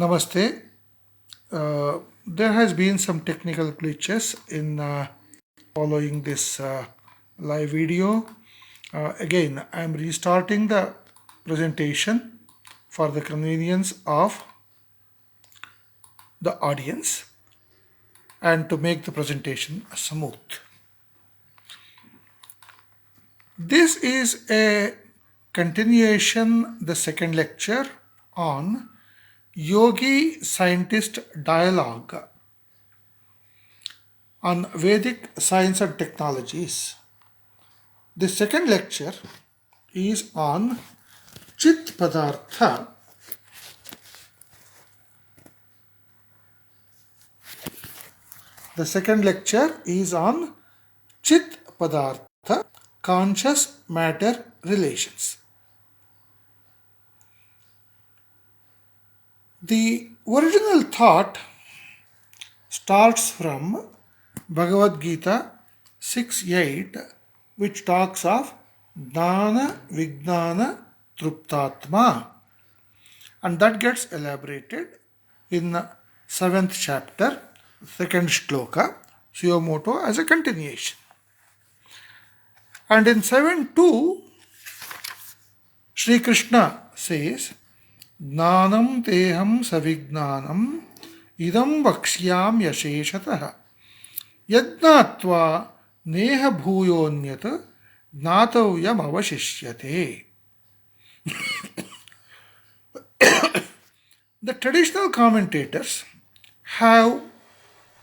Namaste. There has been some technical glitches in following this live video. Again, I am restarting the presentation for the convenience of the audience and to make the presentation smooth. This is a continuation, the second lecture on Yogi Scientist Dialogue on Vedic Science and Technologies. The second lecture is on Chit Padartha. The second lecture is on Chit Padartha, conscious matter relations. The original thought starts from Bhagavad Gita 6.8, which talks of Dana Vijnana Truptatma, and that gets elaborated in 7th chapter, 2nd shloka, Suyomoto, as a continuation. And in 7.2, Sri Krishna says, Jnanam teham savignanam idam vakshyam yasheshatah yajnatva neha bhuyonyat jnatavyam avashishyate. The traditional commentators have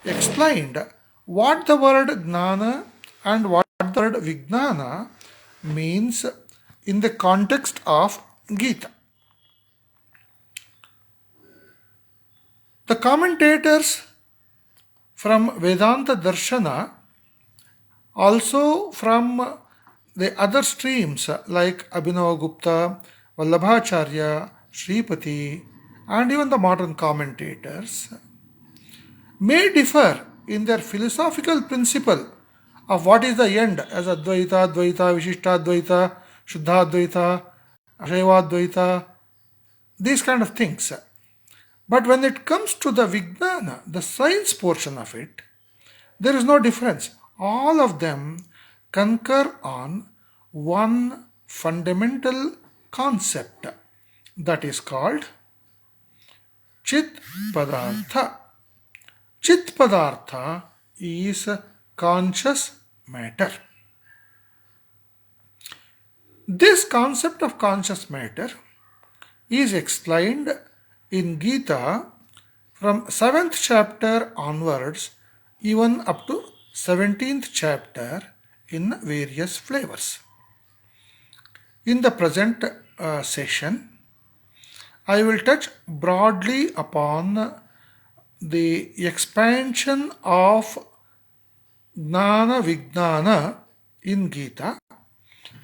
explained what the word jnana and what the word vijnana means in the context of Gita. The commentators from Vedanta Darshana, also from the other streams like Abhinavagupta, Vallabhacharya, Sripati, and even the modern commentators, may differ in their philosophical principle of what is the end as Advaita, Dvaita, Vishishtadvaita, Shuddhadvaita, Shaivadvaita, these kind of things. But when it comes to the Vijnana, the science portion of it, there is no difference. All of them concur on one fundamental concept that is called Chit Padartha. Chit Padartha is conscious matter. This concept of conscious matter is explained in Gita from 7th chapter onwards, even up to 17th chapter in various flavors. In the present session, I will touch broadly upon the expansion of Jnana Vijnana in Gita,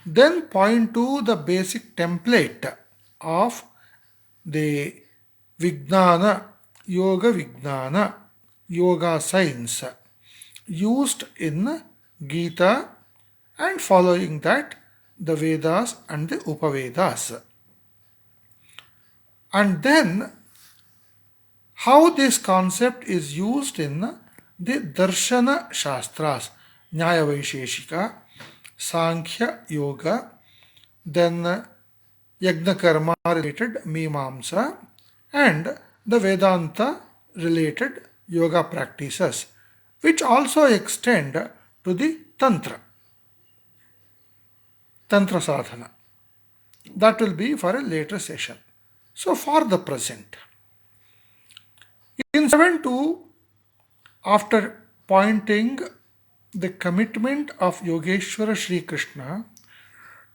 then point to the basic template of the Vijnana, Yoga science used in Gita, and following that the Vedas and the Upavedas. And then how this concept is used in the Darshana Shastras, Nyaya Vaisheshika, Sankhya Yoga, then Yajna Karma related Mimamsa, and the Vedanta related yoga practices, which also extend to the Tantra sadhana. That will be for a later session. So for the present, in 7.2, after pointing the commitment of Yogeshwara Sri Krishna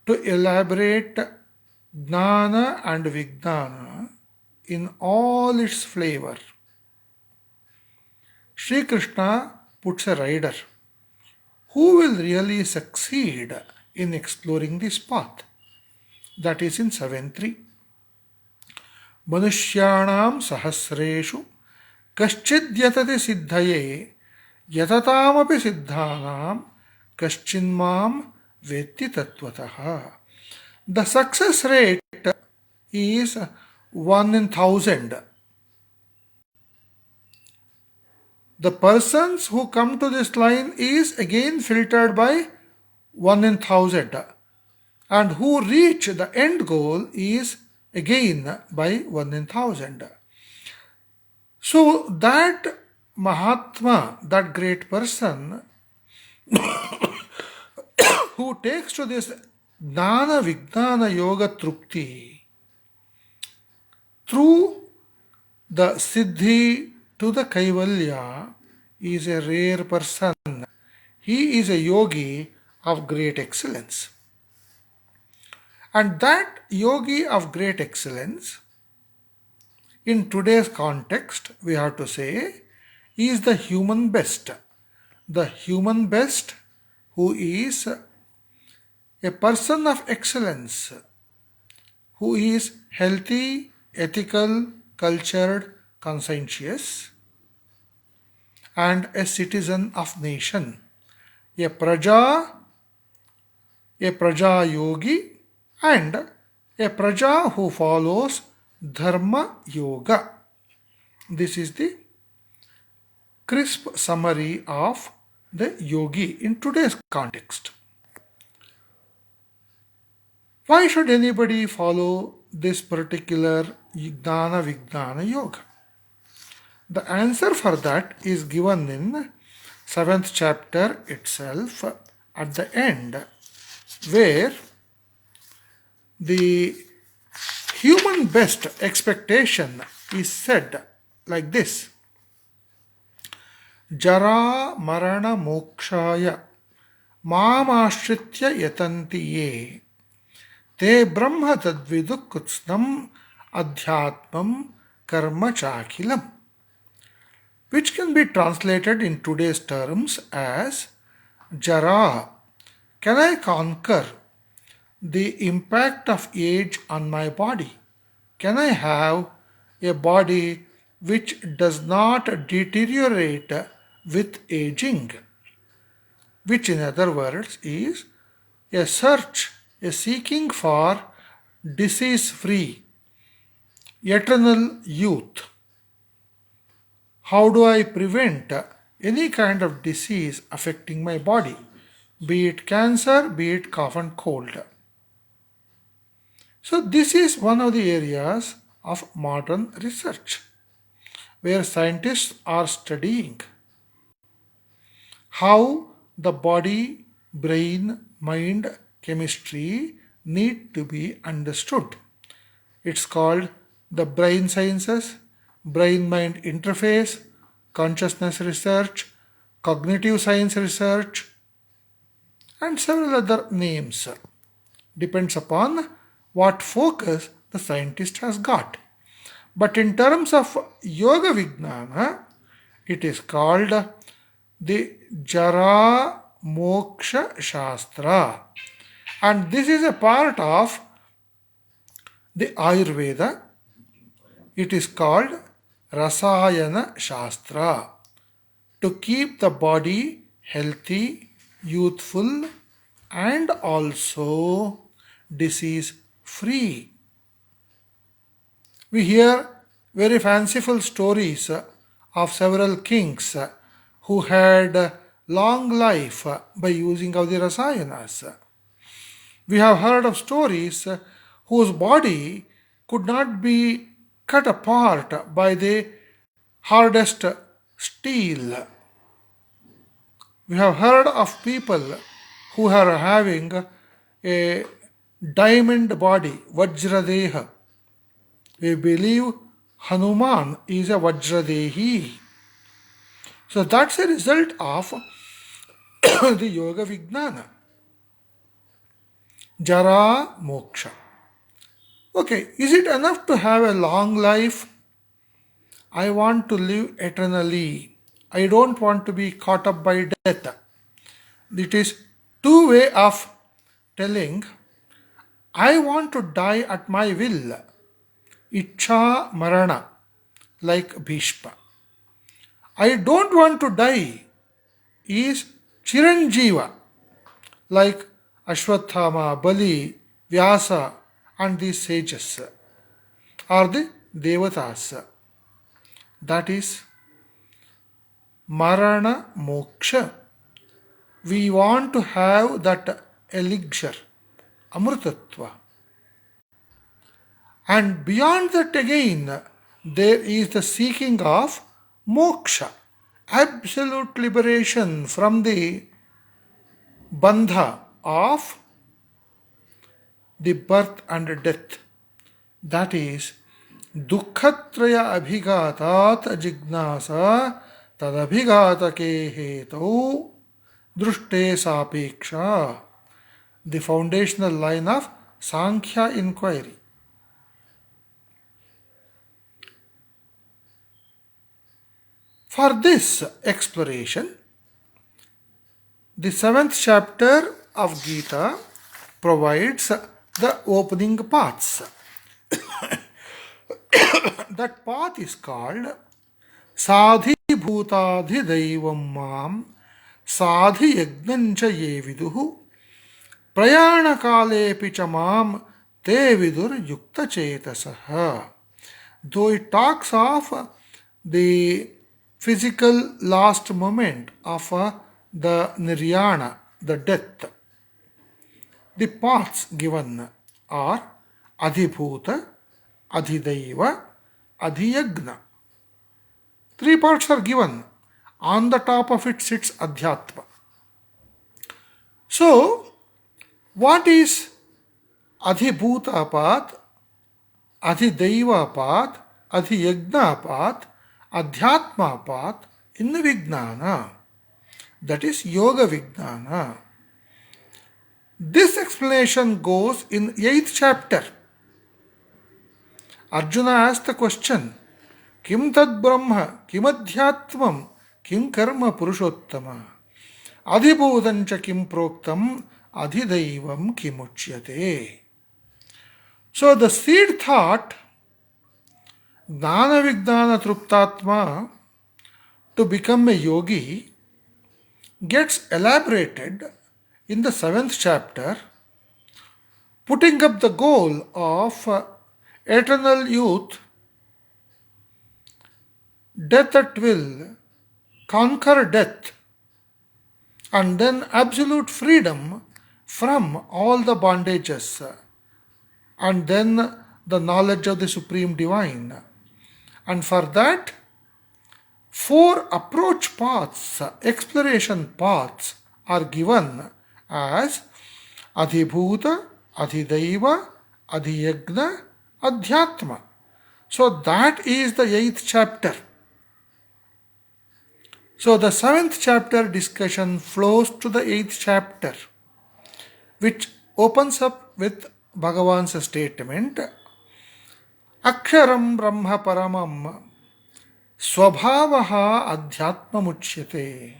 to elaborate Jnana and Vijnana in all its flavor, Sri Krishna puts a rider who will really succeed in exploring this path. That is in 7.3. Manushyanam sahasreshu kaschid siddhaye yatataamapi siddhanam kaschinmam vetti tattvataha. The success rate is 1 in 1,000 The persons who come to this line is again filtered by 1 in 1000, and who reach the end goal is again by 1 in 1000. So that Mahatma, that great person who takes to this Jnana Vijnana Yoga Trupti through the Siddhi to the Kaivalya is a rare person. He is a yogi of great excellence. And that yogi of great excellence, in today's context, we have to say, is the human best. The human best who is a person of excellence, who is healthy, ethical, cultured, conscientious, and a citizen of nation, a praja yogi, and a praja who follows dharma yoga. This is the crisp summary of the yogi in today's context. Why should anybody follow this particular Jnana Vijnana Yoga? The answer for that is given in 7th chapter itself at the end, where the human best expectation is said like this: Jara Marana Mokshaya Mamashritya Yatanti Ye Te Brahma Tadvidukutsnam Adhyatmam Karma Chakilam, which can be translated in today's terms as Jara, can I conquer the impact of age on my body? Can I have a body which does not deteriorate with aging? Which, in other words, is a search, a seeking for disease free, eternal youth. How do I prevent any kind of disease affecting my body, be it cancer, be it cough and cold? So, this is one of the areas of modern research where scientists are studying how the body, brain, mind, chemistry need to be understood. It's called the brain sciences, brain mind interface, consciousness research, cognitive science research, and several other names. Depends upon what focus the scientist has got. But in terms of Yoga Vijnana, it is called the Jara Moksha Shastra. And this is a part of the Ayurveda. It is called Rasayana Shastra, to keep the body healthy, youthful, and also disease free. We hear very fanciful stories of several kings who had long life by using of the rasayanas. We have heard of stories whose body could not be cut apart by the hardest steel. We have heard of people who are having a diamond body, Vajradeha. We believe Hanuman is a Vajradehi. So that's a result of the Yoga Vijnana. Jara Moksha. Okay, is it enough to have a long life? I want to live eternally. I don't want to be caught up by death. It is two way of telling I want to die at my will. Ichha Marana, like Bhishma. I don't want to die is Chiranjeeva, like Ashwathama, Bali, Vyasa, and these sages are the Devatas. That is Marana Moksha. We want to have that elixir, Amrutatva. And beyond that again, there is the seeking of moksha, absolute liberation from the bandha of the birth and death. That is, दुःखत्रय अभिघातात् जिज्ञासा तदभिघातके हेतौ दृष्टे सापेक्षा. The foundational line of Sankhya inquiry. For this exploration, the 7th chapter of Gita provides the opening paths. That path is called Sadhi Bhutadhi Daivam Mam Sadhi Yagnancha Ye Viduhu Prayana Kale Pichamam Te Vidur Yukta Chetasaha. Though it talks of the physical last moment of the Niryana, the death, the paths given are Adhibhuta, Adhidaiva, Adhiyagna. 3 parts are given. On the top of it sits Adhyatma. So, what is Adhibhuta path, Adhidaiva path, Adhiyagna path, Adhyatma path in the Vijnana? That is Yoga Vijnana. This explanation goes in 8th chapter. Arjuna asked the question, Kim tad brahma, kim adhyatmam, kim karma purushottama, adhibhutancha kim proktam, adhidaivam kimuchyate. So the seed thought, Gnana Vijnana Truptatma, to become a yogi, gets elaborated in the 7th chapter, putting up the goal of eternal youth, death at will, conquer death, and then absolute freedom from all the bondages, and then the knowledge of the Supreme Divine. And for that, 4 approach paths, exploration paths are given as Adhibhuta, Adhidaiva, Adhiyagna, Adhyatma. So that is the 8th chapter. So the 7th chapter discussion flows to the 8th chapter, which opens up with Bhagavan's statement, Aksharam Brahma Paramam Swabhavaha Adhyatma Muchyate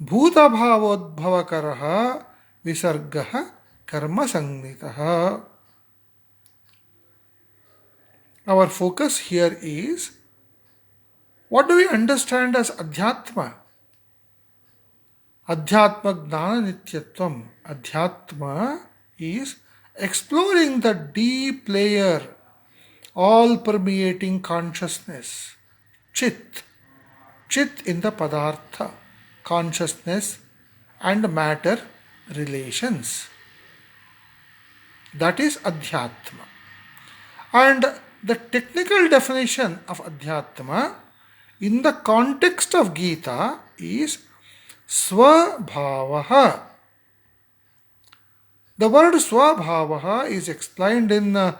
Bhuta Bhavodbhavakaraha Visargaha Karma Sangnitaha. Our focus here is, what do we understand as Adhyatma? Adhyatma Gnana Nityatvam. Adhyatma is exploring the deep layer, all permeating consciousness. Chit. Chit in the Padartha, consciousness and matter relations. That is Adhyatma. And the technical definition of Adhyatma in the context of Gita is Swabhavaha. The word Swabhavaha is explained in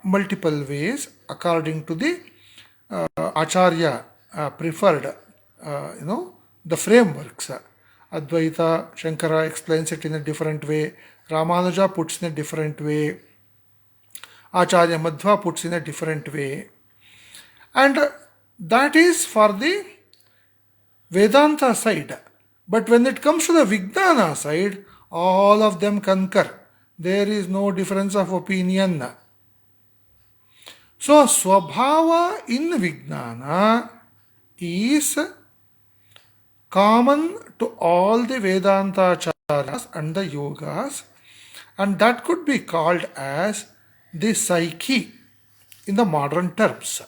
multiple ways according to the Acharya preferred, the frameworks. Advaita Shankara explains it in a different way. Ramanuja puts in a different way. Acharya Madhva puts in a different way. And that is for the Vedanta side. But when it comes to the Vijnana side, all of them concur. There is no difference of opinion. So, Swabhava in Vijnana is common to all the Vedanta acharyas and the yogas, and that could be called as the psyche in the modern terms.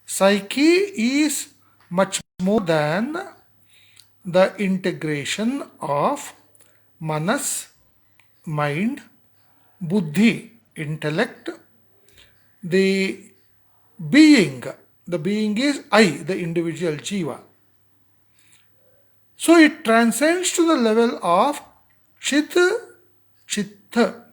Psyche is much more than the integration of manas, mind, buddhi, intellect, the being. The being is I, the individual jiva. So it transcends to the level of chit, chitta,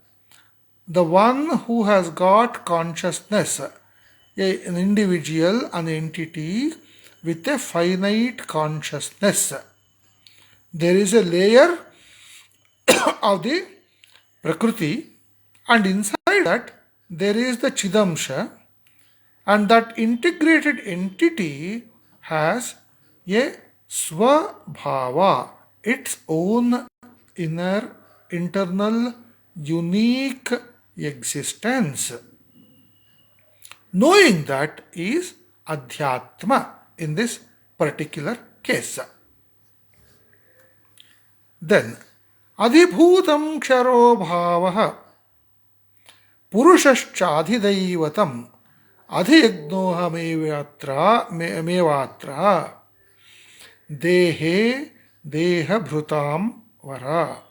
the one who has got consciousness, an individual, an entity with a finite consciousness. There is a layer of the Prakriti, and inside that there is the Chidamsha, and that integrated entity has a Swabhava, its own inner, internal, unique existence. Knowing that is Adhyatma in this particular case. Then, Adhibhutam Ksharo Bhavaha Purushashchadhiदैवतम् Adhiyagnohamevatra Dehe Dehabhrutam Vara.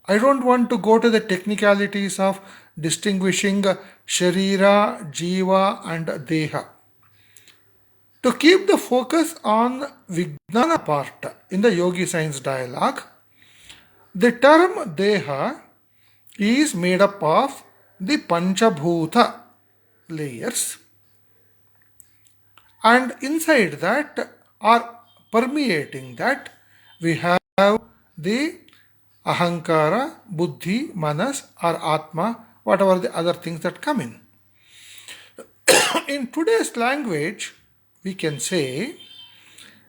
I don't want to go to the technicalities of distinguishing Sharira, Jiva, and Deha. To keep the focus on Vijnana part in the Yogi Science dialogue, the term Deha is made up of the Panchabhuta layers, and inside that, or permeating that, we have the Ahankara, Buddhi, Manas, or Atma, whatever the other things that come in. In today's language, we can say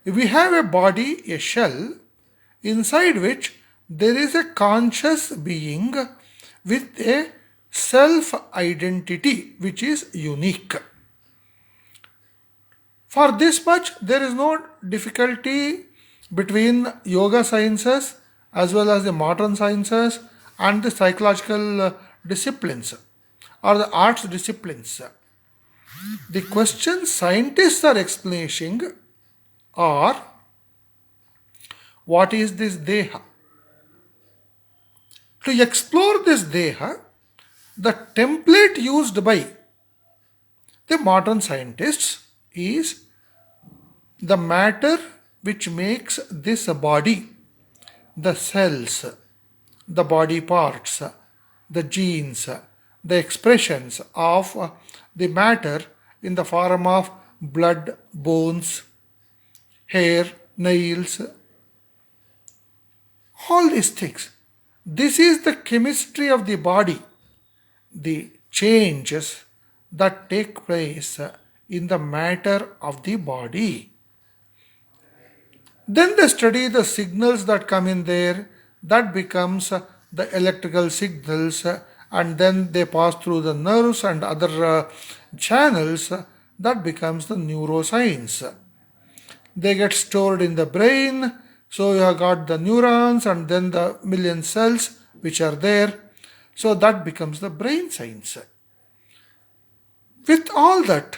we have a body, a shell, inside which there is a conscious being with a self identity which is unique. For this much, there is no difficulty between yoga sciences as well as the modern sciences and the psychological disciplines or the arts disciplines. The question scientists are explaining are what is this Deha? To explore this Deha, the template used by the modern scientists is the matter which makes this body, the cells, the body parts, the genes, the expressions of the matter in the form of blood, bones, hair, nails, all these things. This is the chemistry of the body, the changes that take place in the matter of the body. Then they study the signals that come in there, that becomes the electrical signals, and then they pass through the nerves and other channels, that becomes the neuroscience. They get stored in the brain, so you have got the neurons and then the million cells which are there, so that becomes the brain science. With all that,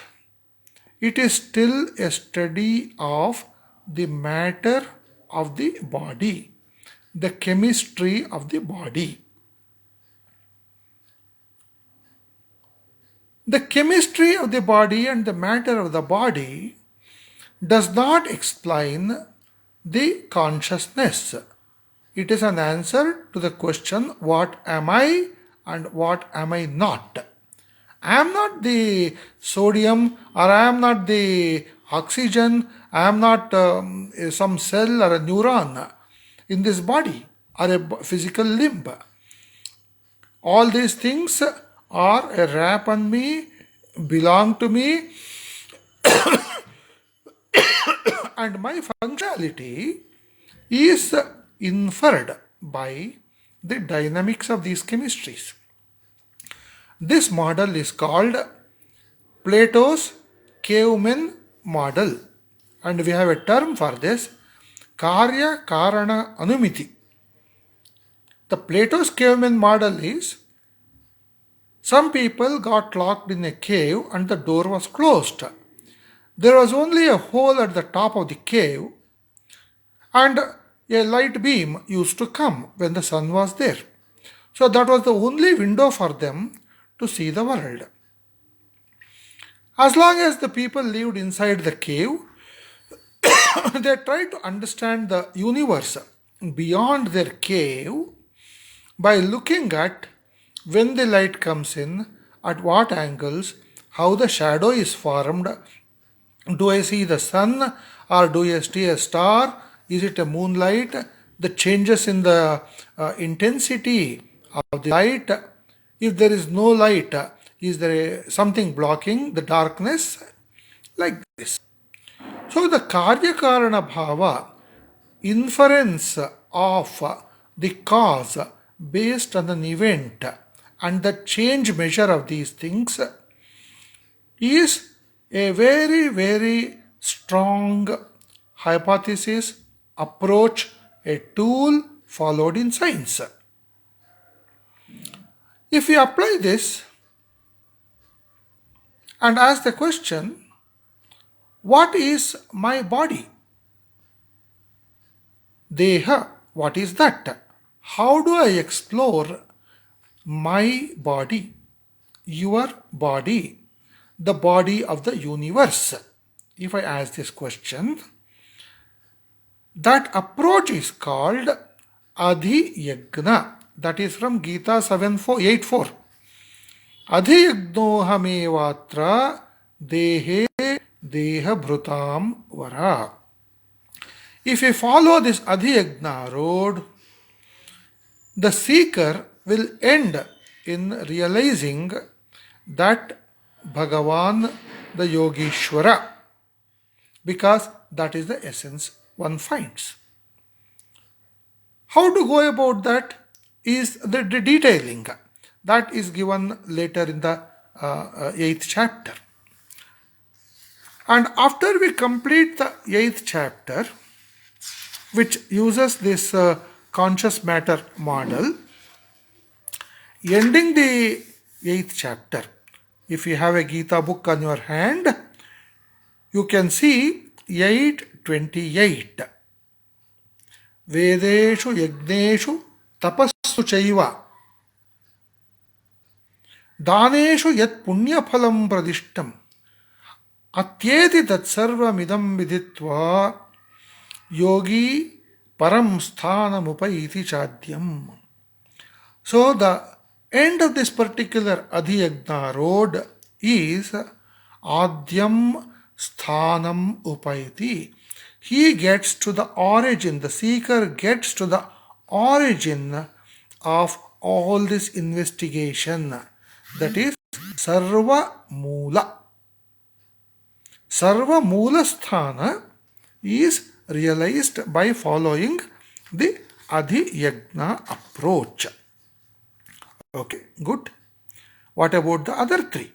it is still a study of the matter of the body, the chemistry of the body. The chemistry of the body and the matter of the body does not explain the consciousness. It is an answer to the question, what am I and what am I not? I am not the sodium, or I am not the oxygen, I am not some cell or a neuron in this body or a physical limb. All these things are a wrap on me, belong to me, and my functionality is inferred by the dynamics of these chemistries. This model is called Plato's caveman model, and we have a term for this, Karya Karana Anumiti. The Plato's caveman model is, some people got locked in a cave and the door was closed. There was only a hole at the top of the cave, and a light beam used to come when the sun was there. So that was the only window for them to see the world. As long as the people lived inside the cave, they tried to understand the universe beyond their cave by looking at when the light comes in, at what angles, how the shadow is formed. Do I see the sun or do I see a star? Is it a moonlight? The changes in the intensity of the light. If there is no light, is there something blocking the darkness? Like this. So the Karya Karana Bhava, inference of the cause based on an event and the change measure of these things is a very, very strong hypothesis, approach, a tool followed in science. If we apply this and ask the question, what is my body? Deha, what is that? How do I explore my body, your body, the body of the universe? If I ask this question, that approach is called Adhiyagna. That is from Gita 7:8:4. Adhiyagnohamevatra dehe deha bhrutam vara. If we follow this Adhiyagna road, the seeker will end in realizing that Bhagavan, the Yogeshwara, because that is the essence one finds. How to go about that is the detailing. That is given later in the 8th chapter. And after we complete the 8th chapter, which uses this conscious matter model, ending the 8th chapter, if you have a Gita book on your hand, you can see 8:28. Vedeshu yagneshu tapassu chaiva daneshu yat punyaphalam pradishtam atyeti tatsarvamidam viditva yogi param sthanamupayiti chadyam. So the end of this particular Adhiyagna road is Adyam Sthanam Upayati. He gets to the origin, the seeker gets to the origin of all this investigation. That is Sarva Mula. Sarva Mula Sthana is realized by following the Adhiyagna approach. Okay, good. What about the other three?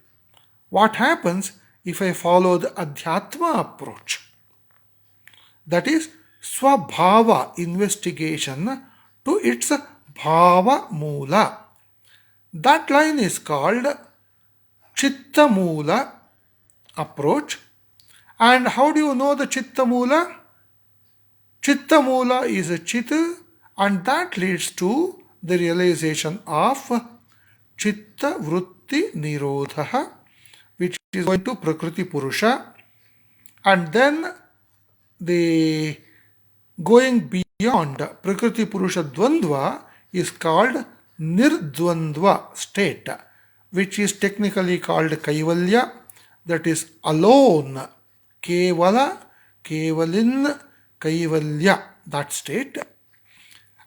What happens if I follow the Adhyatma approach? That is Swabhava investigation to its Bhava Mula. That line is called Chitta Mula approach. And how do you know the Chitta Mula? Chitta Mula is a Chit, and that leads to the realization of Chitta Vritti Nirodha, which is going to Prakriti Purusha, and then the going beyond Prakriti Purusha Dvandva is called Nirdvandva state, which is technically called Kaivalya, that is alone, Kevala, Kevalin, Kaivalya, that state.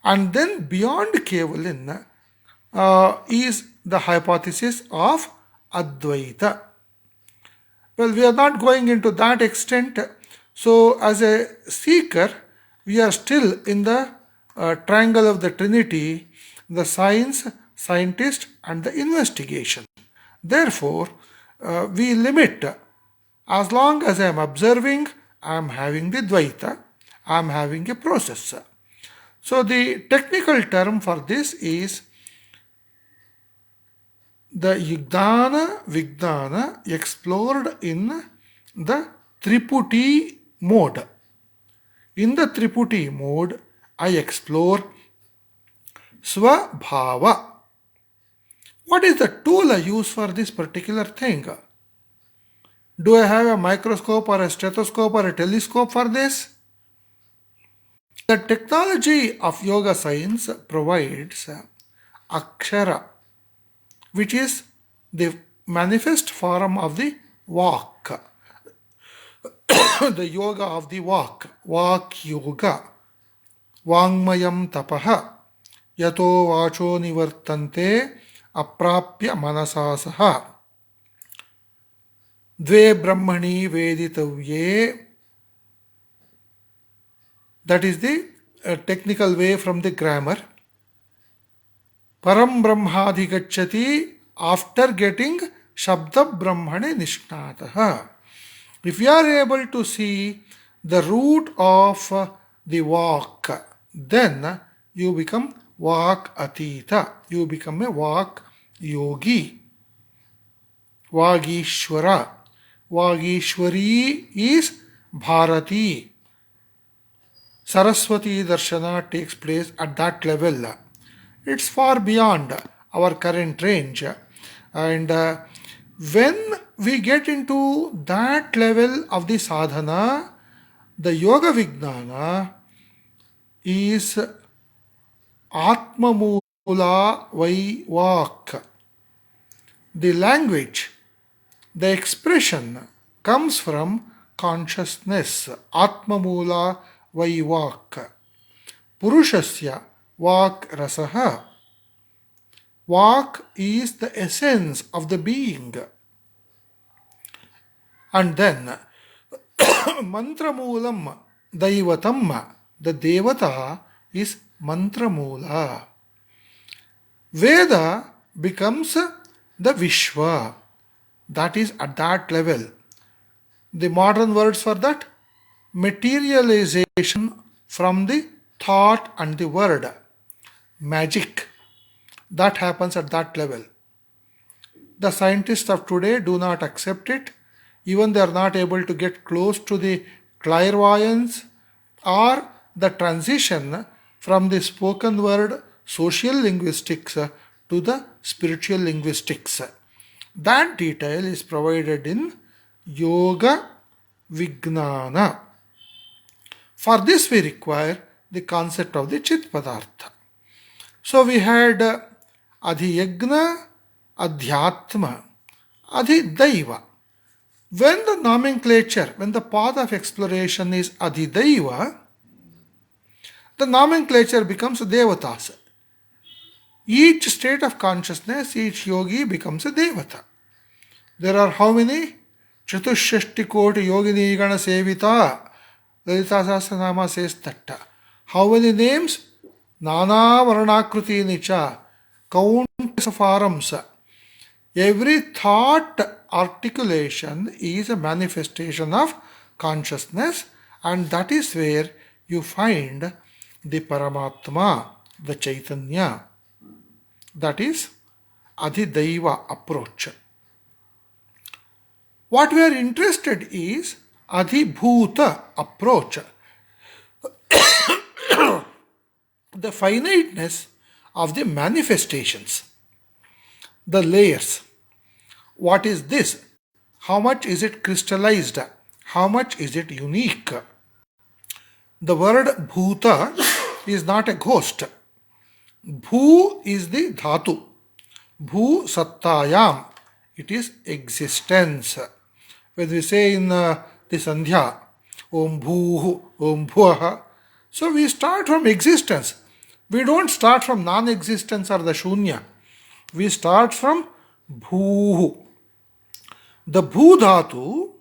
And then beyond Kevalin is the hypothesis of Advaita. Well, we are not going into that extent. So, as a seeker, we are still in the triangle of the Trinity, the science, scientist, and the investigation. Therefore, we limit. As long as I am observing, I am having the Dvaita, I am having a process. So, the technical term for this is the Yigdana Vignana explored in the Triputi mode. In the Triputi mode, I explore Swabhava. What is the tool I use for this particular thing? Do I have a microscope or a stethoscope or a telescope for this? The technology of yoga science provides akshara, which is the manifest form of the walk, the yoga of the walk yoga. Vangmayam tapaha yato vacho nivartante aprapya manasa saha dve brahmani veditavye. That is the technical way from the grammar. Param brahmadhi gacchati, after getting shabda brahmane nishnataha. If you are able to see the root of the walk, then you become walk atita. You become a walk yogi. Vagishwara. Vagishwari is Bharati. Saraswati Darshana takes place at that level. It's far beyond our current range. And when we get into that level of the sadhana, the yoga vijnana is Atma Mula Vaivak. The language, the expression comes from consciousness. Atma Mula Vaivak. Purushasya Vak Rasaha. Vak is the essence of the being. And then Mantramulam Daivatam. The Devata is Mantramula. Veda becomes the Vishwa. That is at that level. The modern words for that, materialization from the thought and the word. Magic. That happens at that level. The scientists of today do not accept it. Even they are not able to get close to the clairvoyance or the transition from the spoken word social linguistics to the spiritual linguistics. That detail is provided in Yoga Vijnana. For this we require the concept of the Chit Padartha. So we had Adhiyagna, Adhyatma, Adhidaiva. When the nomenclature, when the path of exploration is Adhidaiva, the nomenclature becomes Devatas. Each state of consciousness, each yogi becomes a Devata. There are how many? Chatushashti Koti Yogini Gana Sevita. Lalita Sahasranama says that. How many names? Nana Varnakruti Nicha. Countless of forms. Every thought articulation is a manifestation of consciousness, and that is where you find the Paramatma, the Chaitanya. That is Adhidaiva approach. What we are interested is Adhibhuta approach. The finiteness of the manifestations, the layers. What is this? How much is it crystallized? How much is it unique? The word Bhuta is not a ghost. Bhu is the dhatu. Bhu sattayam. It is existence. When we say in the Sandhya, Om Bhuhu, Om Bhuaha. So we start from existence. We don't start from non-existence or the Shunya. We start from Bhuhu. The Bhu dhatu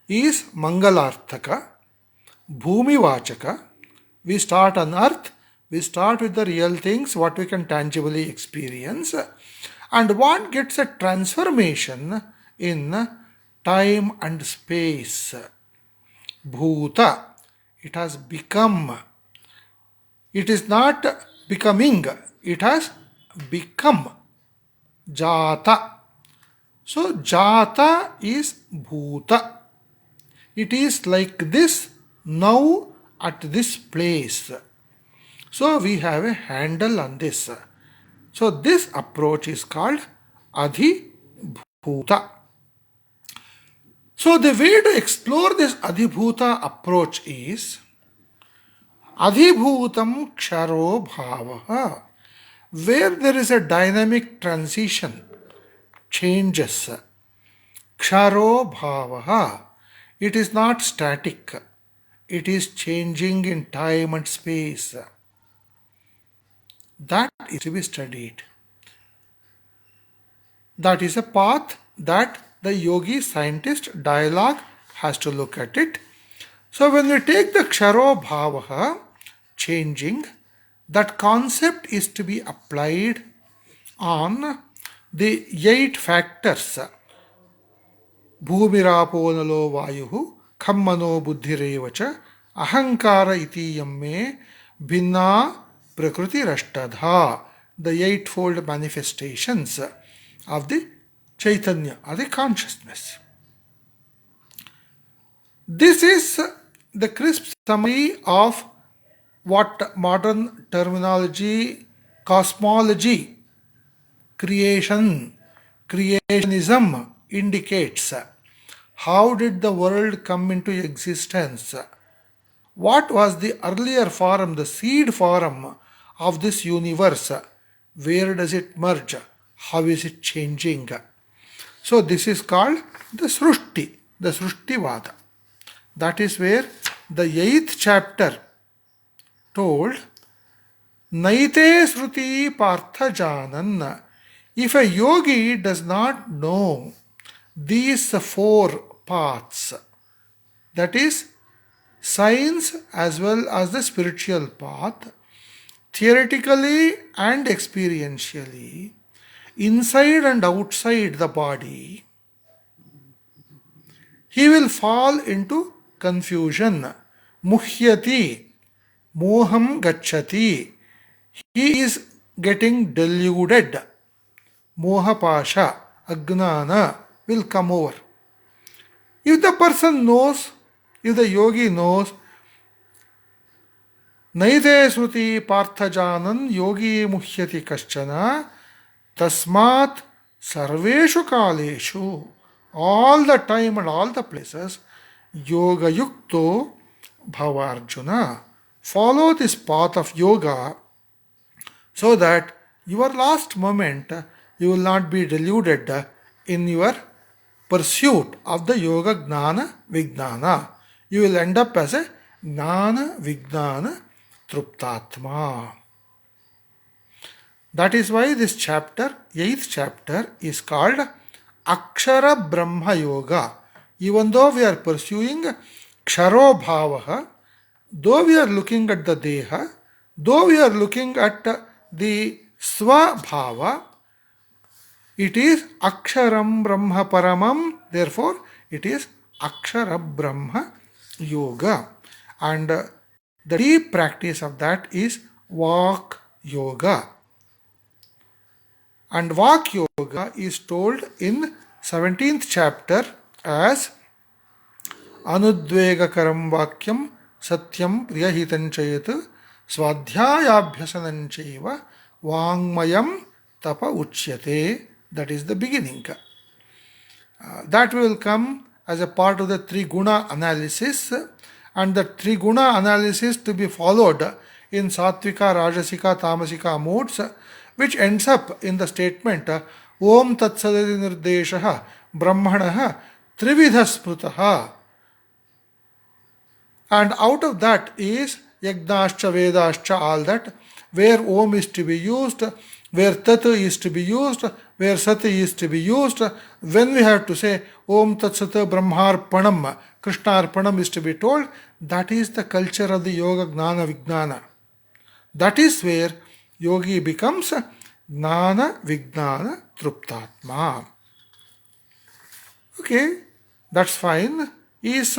is Mangalarthaka, Bhumi Vachaka. We start on earth. We start with the real things, what we can tangibly experience. And one gets a transformation in time and space. Bhuta. It has become. It is not becoming. It has become. Jata. So Jata is Bhuta. it is like this now at this place. So we have a handle on this. So this approach is called Adhibhuta. So the way to explore this Adhibhuta approach is Adhibhutam Ksharo Bhavaha, where there is a dynamic transition, changes. Ksharo Bhavaha, it is not static, it is changing in time and space. That is to be studied. That is a path that the yogi scientist dialogue has to look at it. So when we take the Ksharo Bhavaha, changing, that concept is to be applied on the 8 factors. Bhumirapo nalo vayuhu, khammano buddhirevacha, ahankara iti yamme, bhinna prakriti rashtadha. The 8-fold manifestations of the Chaitanya, or the consciousness. This is the crisp summary of what modern terminology, cosmology, creationism indicates. How did the world come into existence? What was the earlier form, the seed form of this universe? Where does it merge? How is it changing? So this is called the Srushtivada. That is where the 8th chapter told, Naite Sruti Partha Janan. If a yogi does not know these 4 paths, that is science as well as the spiritual path, theoretically and experientially, inside and outside the body, he will fall into confusion. Muhyati, moham gacchati. He is getting deluded. Mohapasha, agnana will come over. If the person knows, if the yogi knows, Naite Sruti Parthajanan Yogi Muhyati Kaschana Tasmat Sarveshu Kaleshu, all the time and all the places, Yoga Yukto Bhavarjuna. Follow this path of yoga so that your last moment you will not be deluded in your pursuit of the yoga gnana vijnana. You will end up as a gnana vijnana truptatma. That is why this chapter, 8th chapter, is called Akshara Brahma Yoga. Even though we are pursuing Ksharo Bhavaha, though we are looking at the Deha, though we are looking at the Swabhava, it is Aksharam Brahma Paramam, therefore it is Akshara Brahma Yoga. And the deep practice of that is Vak Yoga. And Vak Yoga is told in 17th chapter as Anudvegakaram Vakyam Satyam Priyahitanchayat Swadhyayabhyasananchaiva Vangmayam Tapa Uchyate. That is the beginning. That will come as a part of the Triguna analysis, and the Triguna analysis to be followed in Sattvika, Rajasika, Tamasika modes, which ends up in the statement Om Tatsadati Nirdeshaha Brahmanaha Trividha Sprutaha. And out of that is Yagnascha, Vedascha, all that, where Om is to be used, where Tat is to be used, where Sati is to be used. When we have to say Om Tat Sat Brahmarpanam, Krishnarpanam is to be told, that is the culture of the Yoga Gnana Vijnana. That is where yogi becomes Gnana Vijnana Truptatma. Okay, that's fine. Is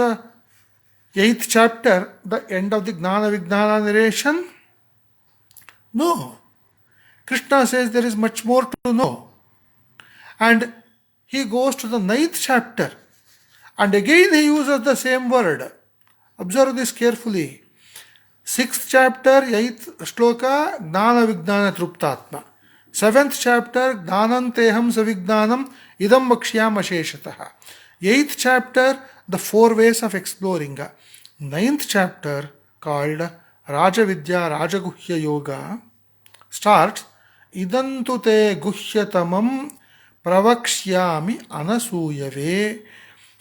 8th chapter the end of the Gnana Vijnana narration? No. Krishna says there is much more to know. And he goes to the 9th chapter And again he uses the same word. Observe this carefully. 6th chapter, 8th shloka, Gnana Vijnana Truptatma. 7th chapter, Gnananteham Savijnanam Idam Vakshyam Asheshataha. 8th chapter, the 4 ways of exploring. 9th chapter, called Raja Vidya Rajaguhya Yoga, starts Idantu te guhyatamam pravakshyami anasuyave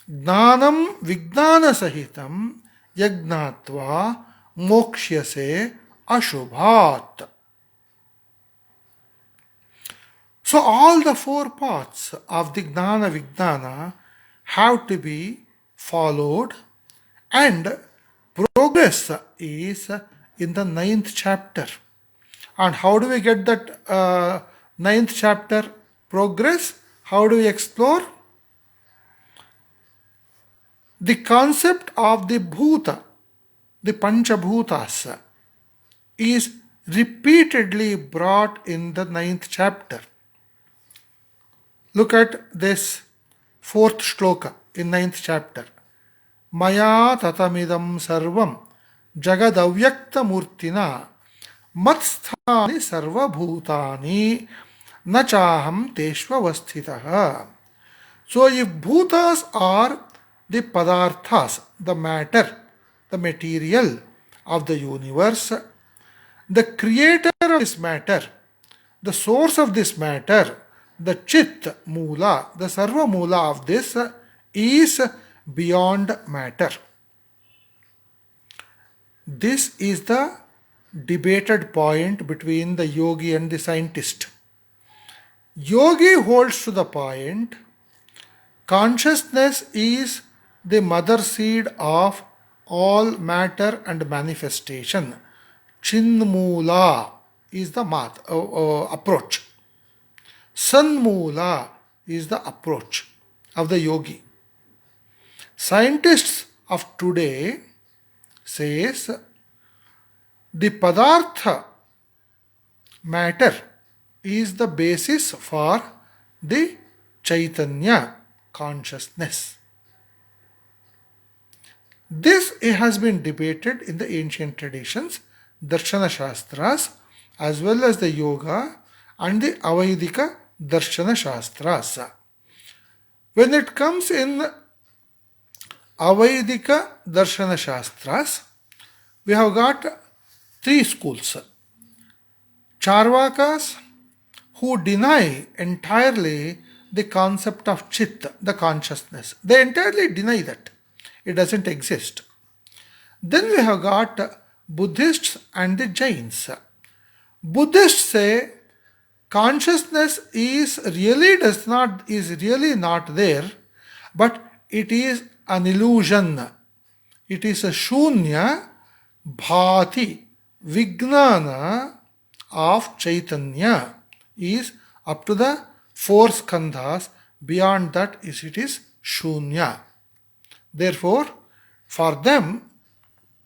gnanam vijnana sahitam yagnatva mokshyase ashubhat. So all the 4 paths of the Gnana Vijnana have to be followed, and progress is in the 9th chapter. And how do we get that 9th chapter progress? How do we explore? The concept of the bhuta, the panchabhutas, is repeatedly brought in the 9th chapter. Look at this 4th shloka in 9th chapter. Maya tatamidam sarvam jagadavyakta murtina matsthani sarva bhutani nachaham teshvavasthitaha. So if bhutas are the padarthas, the matter, the material of the universe, the creator of this matter, the source of this matter, the chit mula, the sarva mula of this is beyond matter. This is the debated point between the yogi and the scientist. Yogi holds to the point consciousness is the mother seed of all matter and manifestation. Chinmula is the approach. Sanmula is the approach of the yogi. Scientists of today says the padartha matter is the basis for the Chaitanya consciousness. This has been debated in the ancient traditions, Darshana Shastras, as well as the Yoga and the Avaidika Darshana Shastras. When it comes in Avaidika Darshana Shastras, we have got 3 schools. Charvakas, who deny entirely the concept of Chit, the consciousness. They entirely deny that. It doesn't exist. Then we have got Buddhists and the Jains. Buddhists say consciousness is really not there, but it is an illusion. It is a shunya bhati vijnana of Chaitanya is up to the 4 skandhas. Beyond that it is shunya. Therefore, for them,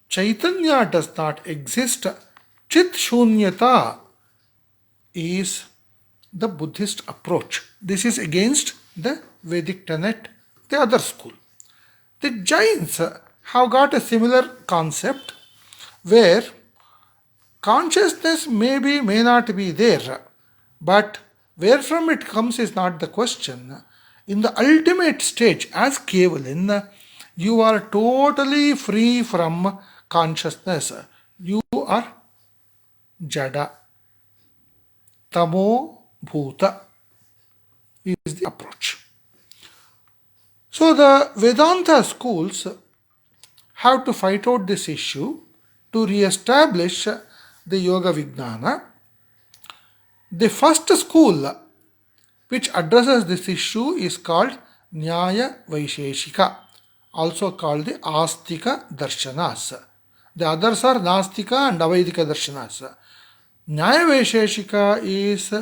Chaitanya does not exist. Chit shunyata is the Buddhist approach. This is against the Vedic tenet, the other school. The Jains have got a similar concept where consciousness may not be there, but where from it comes is not the question. In the ultimate stage, as Kevalin, you are totally free from consciousness. You are Jada. Tamo Bhuta is the approach. So the Vedanta schools have to fight out this issue to re-establish the Yoga Vijnana. The first school which addresses this issue is called Nyaya Vaisheshika, also called the Astika Darshanas. The others are Nastika and Avaidika Darshanas. Nyaya Vaisheshika is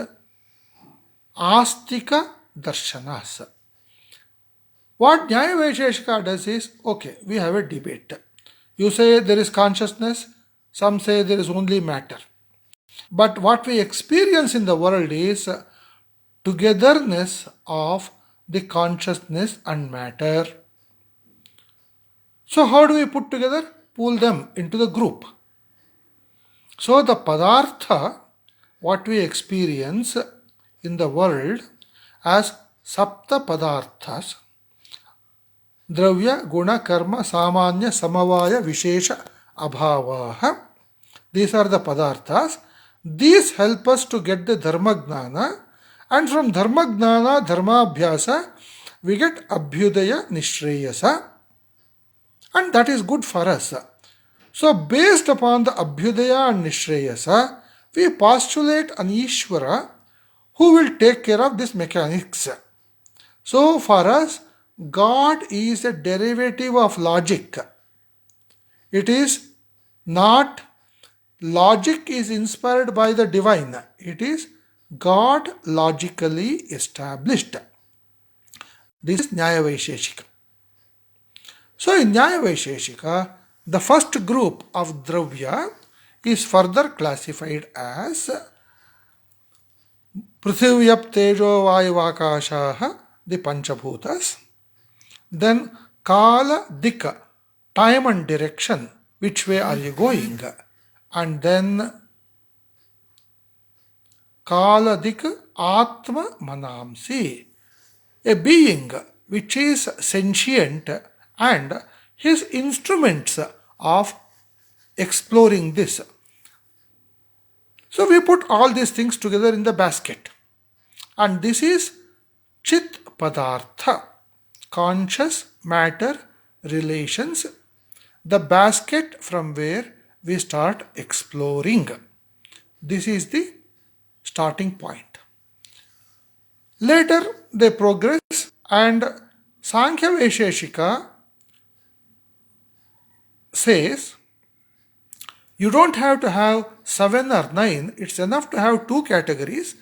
Astika Darshanas. What Nyaya Vaisheshika does is, okay, we have a debate. You say there is consciousness, some say there is only matter. But what we experience in the world is togetherness of the consciousness and matter. So how do we put together? Pull them into the group. So the padartha, what we experience in the world as sapta padarthas, dravya, guna, karma, samanya, samavaya, vishesha, abhavaha. These are the padarthas. These help us to get the dharma gnana, and from dharma gnana, dharma abhyasa, we get abhyudaya nishreyasa, and that is good for us. So, based upon the abhyudaya and nishreyasa, we postulate an Ishvara who will take care of this mechanics. So, for us, God is a derivative of logic. It is not logic is inspired by the divine. It is God logically established. This is Nyaya Vaisheshika. So in Nyaya Vaisheshika, the first group of Dravya is further classified as Prithiviyap Tejo Vayuvakashaha, the Panchabhutas. Then Kala Dika, time and direction, which way are you going? And then Kaladik Atma Manamsi, a being which is sentient and his instruments of exploring this. So we put all these things together in the basket. And this is Chit Padartha, conscious matter relations, the basket from where we start exploring. This is the starting point. Later they progress, and Sankhya Vaisheshika says you don't have to have 7 or 9, it's enough to have 2 categories.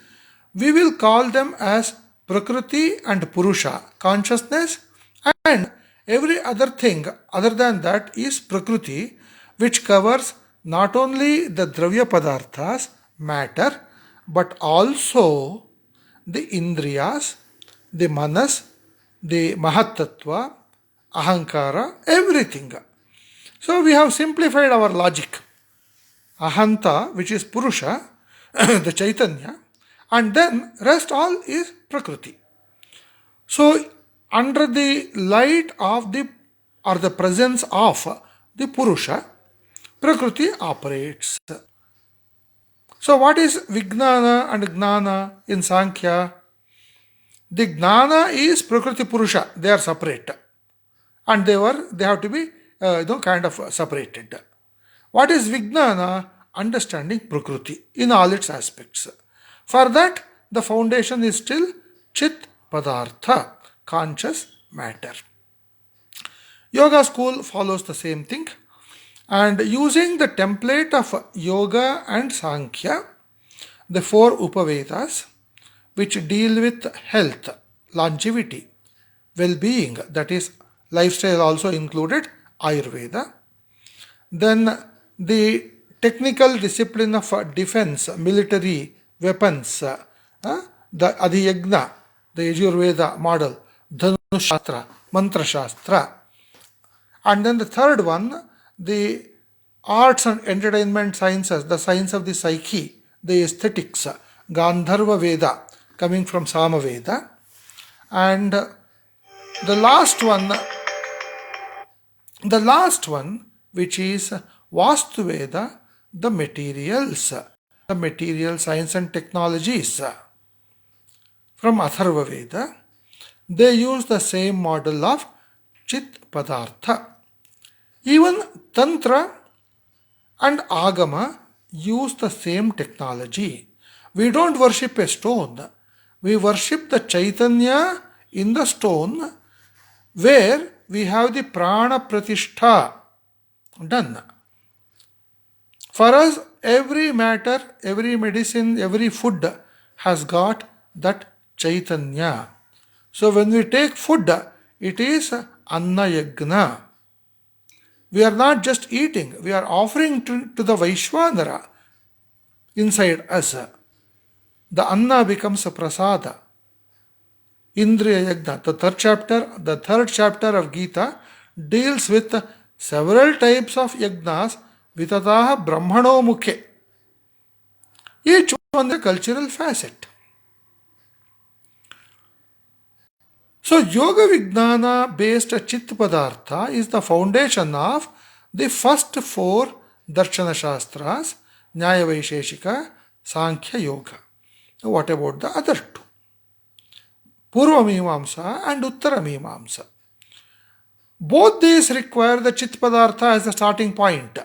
We will call them as Prakriti and Purusha, consciousness, and every other thing other than that is Prakriti, which covers not only the Dravya Padarthas, matter, but also the Indriyas, the Manas, the Mahatattva, Ahankara, everything. So we have simplified our logic. Ahanta, which is Purusha, the Chaitanya, and then rest all is Prakriti. So under the light of the or the presence of the Purusha, Prakriti operates. So what is Vijnana and Gnana in Sankhya? The Gnana is Prakriti Purusha, they are separate. And they have to be kind of separated. What is Vijnana? Understanding Prakriti in all its aspects. For that, the foundation is still Chit Padartha, conscious matter. Yoga school follows the same thing, and using the template of Yoga and Sankhya, the 4 Upavedas, which deal with health, longevity, well-being, that is lifestyle also included, Ayurveda. Then the technical discipline of defense, military weapons, the Adhiyagna, the Yajurveda model, Dhanushastra, Mantra Shastra. And then the third one, the arts and entertainment sciences, the science of the psyche, the aesthetics, Gandharva Veda, coming from Samaveda. And the last one, which is Vastu Veda, the materials, the material science and technologies from Atharva Veda. They use the same model of Chit Padartha. Even Tantra and Agama use the same technology. We don't worship a stone. We worship the Chaitanya in the stone, where we have the Prana Pratishtha done. For us, every matter, every medicine, every food has got that Chaitanya. So when we take food, it is Anna Yagna. We are not just eating, we are offering to the Vaishwanara inside us. The Anna becomes a prasada. Indriya Yagna, the third chapter of Gita deals with several types of yagnas vitataha brahmano mukhe, each one the cultural facet. So, Yoga Vijnana based Chit Padartha is the foundation of the first four Darshana Shastras, Nyaya Vaisheshika, Sankhya Yoga. What about the other two? Purva Mimamsa and Uttara Mimamsa. Both these require the Chit Padartha as the starting point.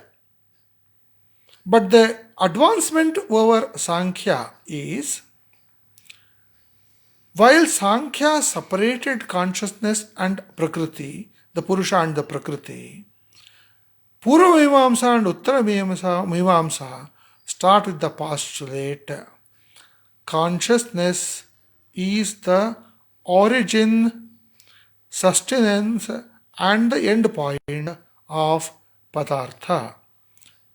But the advancement over Sankhya is, while Sankhya separated consciousness and Prakriti, the Purusha and the Prakriti, Purva Mimamsa and Uttara Mimamsa start with the postulate consciousness is the origin, sustenance, and the end point of Padartha.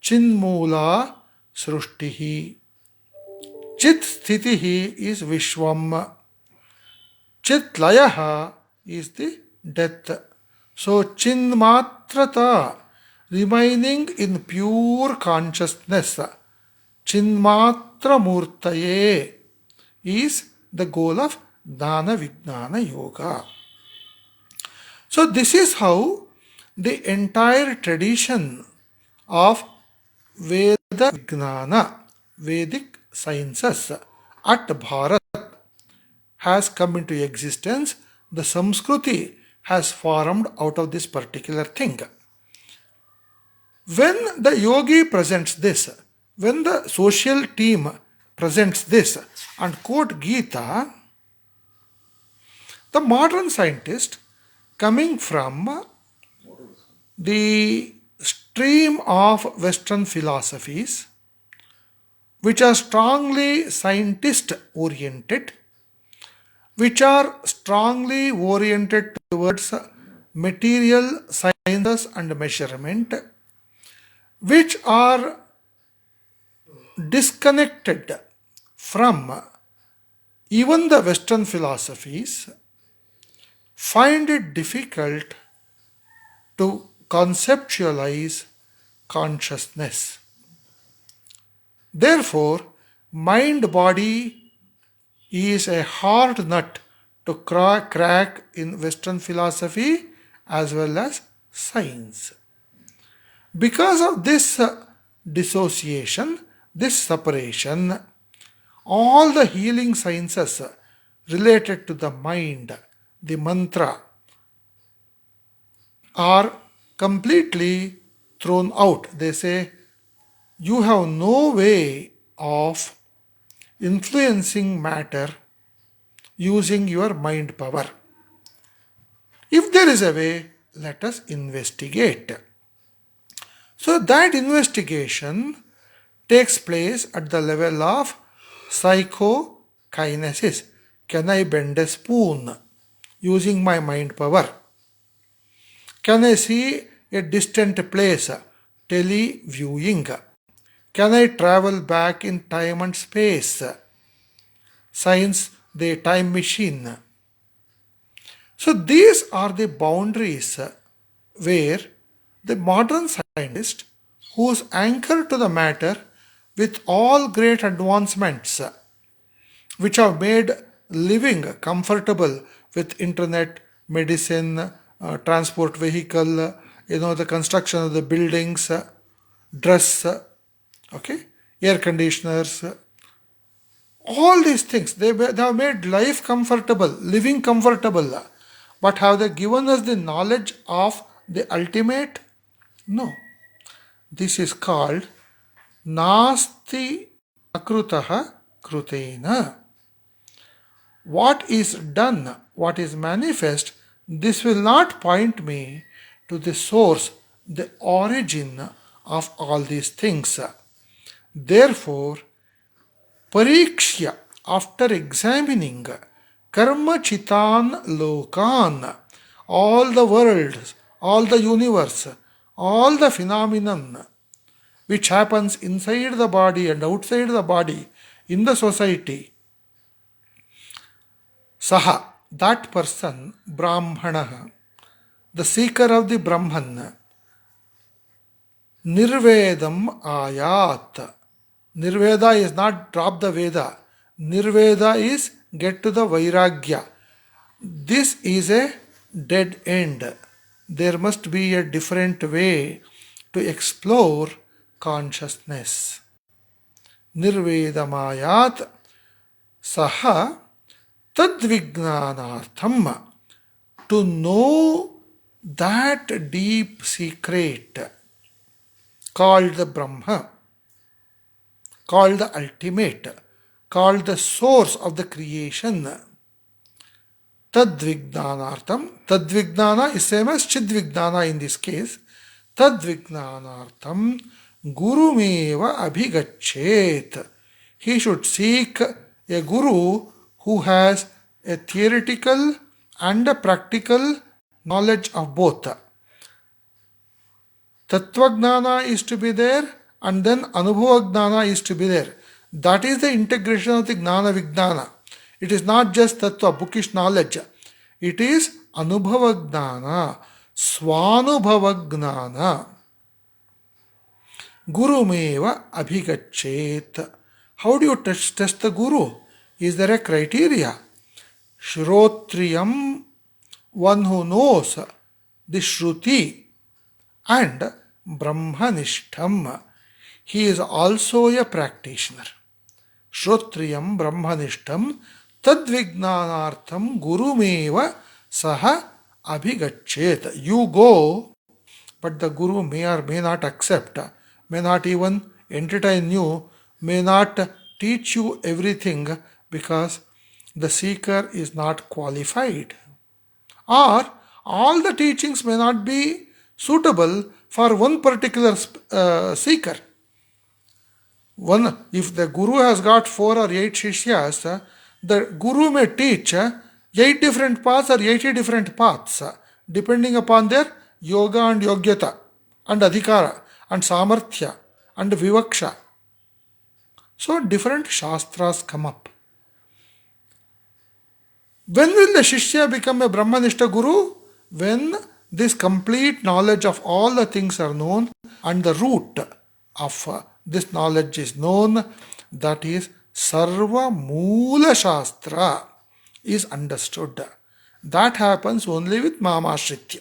Chinmula Srushtihi. Chit Sthitihi is Vishwam. Chit Layaha is the death. So Chinmatrata, remaining in pure consciousness, Chinmatra Murtaye is the goal of Dana Vijnana Yoga. So this is how the entire tradition of Veda Vijnana, Vedic sciences at Bharat has come into existence. The Samskruti has formed out of this particular thing. When the yogi presents this, when the social team presents this and quote Gita, the modern scientist coming from the stream of Western philosophies, which are strongly scientist oriented, which are strongly oriented towards material sciences and measurement, which are disconnected from even the Western philosophies, find it difficult to conceptualize consciousness. Therefore, mind body is a hard nut to crack in Western philosophy as well as science. Because of this dissociation, this separation, all the healing sciences related to the mind, the mantra, are completely thrown out. They say, you have no way of influencing matter using your mind power. If there is a way, let us investigate. So that investigation takes place at the level of psychokinesis. Can I bend a spoon using my mind power? Can I see a distant place? Televiewing. Can I travel back in time and space? Science, the time machine. So these are the boundaries where the modern scientist, who's anchored to the matter with all great advancements which have made living comfortable with internet, medicine, transport vehicle, the construction of the buildings, dress, okay, air conditioners, all these things, they have made life comfortable, living comfortable. But have they given us the knowledge of the ultimate? No. This is called Nasti Akrutaha Krutena. What is done, what is manifest, this will not point me to the source, the origin of all these things. Therefore, Parikshya, after examining Karma Chitan Lokan, all the worlds, all the universe, all the phenomenon which happens inside the body and outside the body in the society, Saha, that person, Brahmana, the seeker of the Brahman, Nirvedam ayat. Nirveda is not drop the Veda. Nirveda is get to the Vairagya. This is a dead end. There must be a different way to explore consciousness. Nirvedamayat saha tadvignanartham. To know that deep secret called the Brahma, called the ultimate, called the source of the creation. Tadvignanartham. Tadvignana is same as Chidvignana in this case. Tadvignanartham Gurumeva Abhigachet. He should seek a guru who has a theoretical and a practical knowledge of both. Tattvagnana is to be there and then Anubhavagnana is to be there. That is the integration of the Gnana Vignana. It is not just Tattva, bookish knowledge. It is Anubhavagnana, Swanubhavagnana. Gurumeva Abhigachet. How do you test the Guru? Is there a criteria? Shrotriyam, one who knows the Shruti, and Brahmanishtam. He is also a practitioner. Shrotriyam Brahmanishtam Tadvignanartham Gurumeva Saha Abhigachet. You go, but the Guru may or may not accept, may not even entertain you, may not teach you everything because the seeker is not qualified. Or all the teachings may not be suitable for one particular seeker. If the Guru has got 4 or 8 Shishyas, the Guru may teach 8 different paths or 80 different paths, depending upon their yoga and yogyata, and adhikara, and samarthya, and vivaksha. So different shastras come up. When will the Shishya become a Brahmanishta Guru? When this complete knowledge of all the things are known and the root of this knowledge is known, that is Sarva Moola Shastra is understood. That happens only with Mamashritya.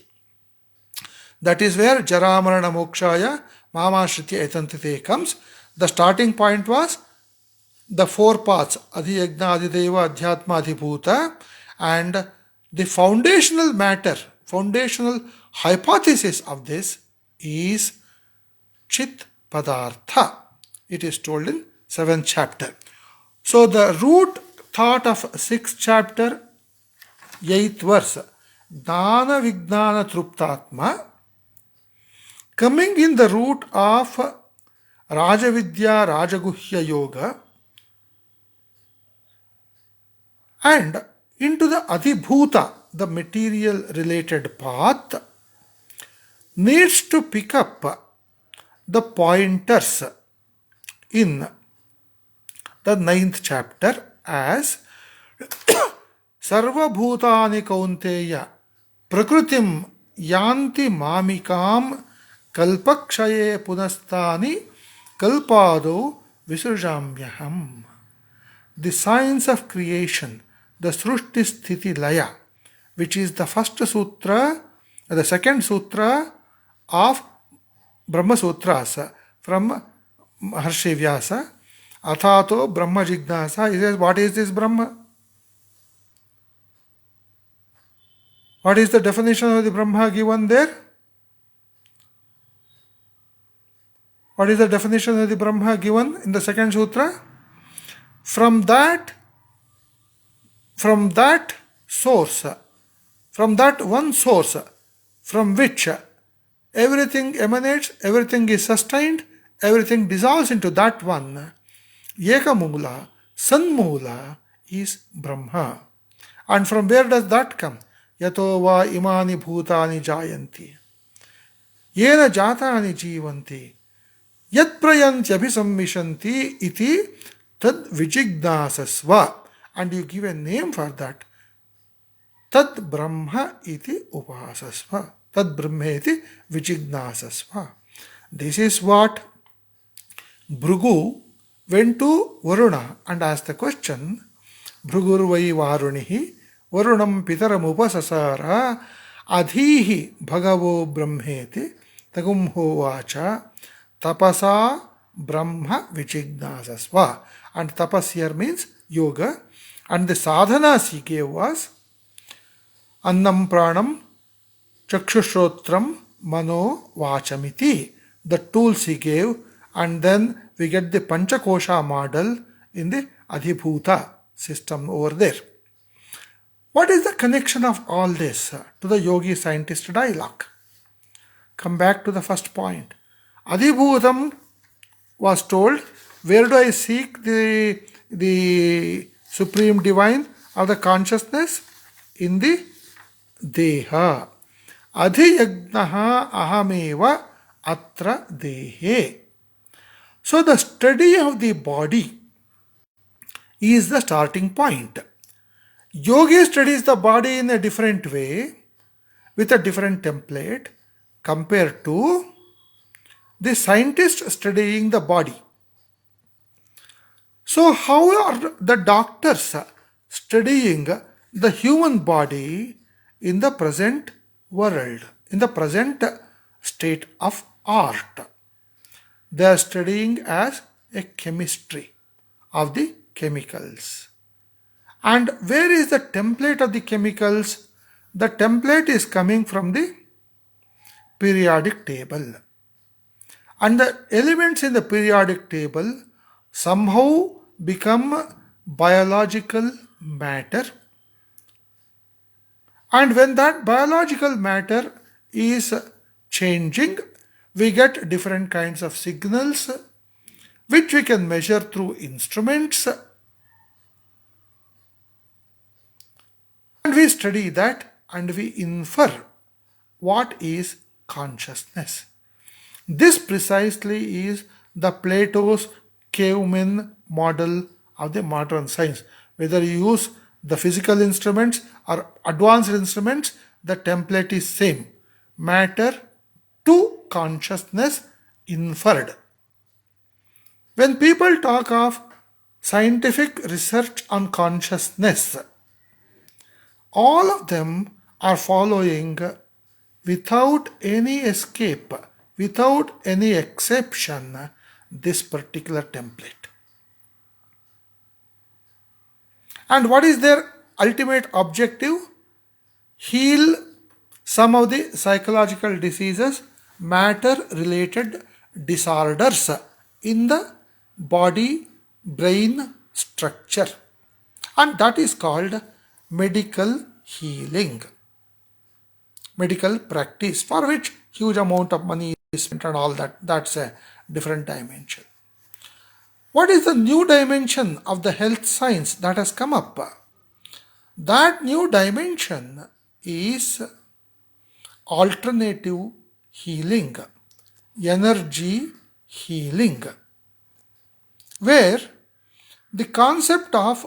That is where Jaramarana Mokshaya Mamashritya Etantite comes. The starting point was the 4 paths, Adhiyagna, Adhideva, Adhyatma, Adhibhuta, and the foundational matter, foundational hypothesis of this is Chit Padartha. It is told in 7th chapter. So the root thought of 6th chapter, 8th verse, Dana Vignana Truptatma, coming in the root of Rajavidya Rajaguhya Yoga, and into the Adhibhuta, the material related path, needs to pick up the pointers in the 9th chapter as Sarva Bhutani Kaunteya Prakritim Yanti Mamikam Kalpakshaye Punastani Kalpado Visrujamyaham. The science of creation, the Srushti Sthiti Laya, which is the first sutra, the second sutra of Brahma Sutras from Maharshi Vyasa, Athato Brahma Jignasa. He says, what is this Brahma? What is the definition of the Brahma given there? What is the definition of the Brahma given in the second sutra? From that source, from that one source from which everything emanates, everything is sustained, everything dissolves into that one, Yekamula, Sanmula is Brahma. And from where does that come? Yato va imani bhutani jayanti. Yena jatani jivanti. Yat prayanti abhisammishanti iti tad vijignasasva. And you give a name for that. Tad Brahma iti upasasva. Tad Brahma iti vijignasasva. This is what Bhrigu went to Varuna and asked the question, Bhrugurvai Varunihi Varunam Pitaram Upasasara Adhihi Bhagavo Brahmeti Tagum Hovacha Tapasa Brahma Vichignasasva. And tapas here means yoga. And the sadhanas he gave was Annam Pranam Chakshushrotram Mano Vachamiti. The tools he gave, and then we get the Panchakosha model in the Adhibhuta system over there. What is the connection of all this to the yogi scientist dialogue? Come back to the first point. Adhibhutam was told, where do I seek the supreme divine or the consciousness? In the Deha. Adhiyagnaha ahameva atra dehe. So the study of the body is the starting point. Yogi studies the body in a different way, with a different template, compared to the scientist studying the body. So how are the doctors studying the human body in the present world, in the present state of art? They are studying as a chemistry of the chemicals. And where is the template of the chemicals? The template is coming from the periodic table. And the elements in the periodic table somehow become biological matter. And when that biological matter is changing, we get different kinds of signals which we can measure through instruments. And we study that and we infer what is consciousness. This precisely is the Plato's caveman model of the modern science. Whether you use the physical instruments or advanced instruments, the template is same. Matter to consciousness inferred. When people talk of scientific research on consciousness, all of them are following without any escape, without any exception, this particular template. And what is their ultimate objective? Heal some of the psychological diseases, matter related disorders in the body brain structure. And that is called medical healing, medical practice, for which huge amount of money is spent and all that. That's a different dimension. What is the new dimension of the health science that has come up? That new dimension is alternative healing, energy healing, where the concept of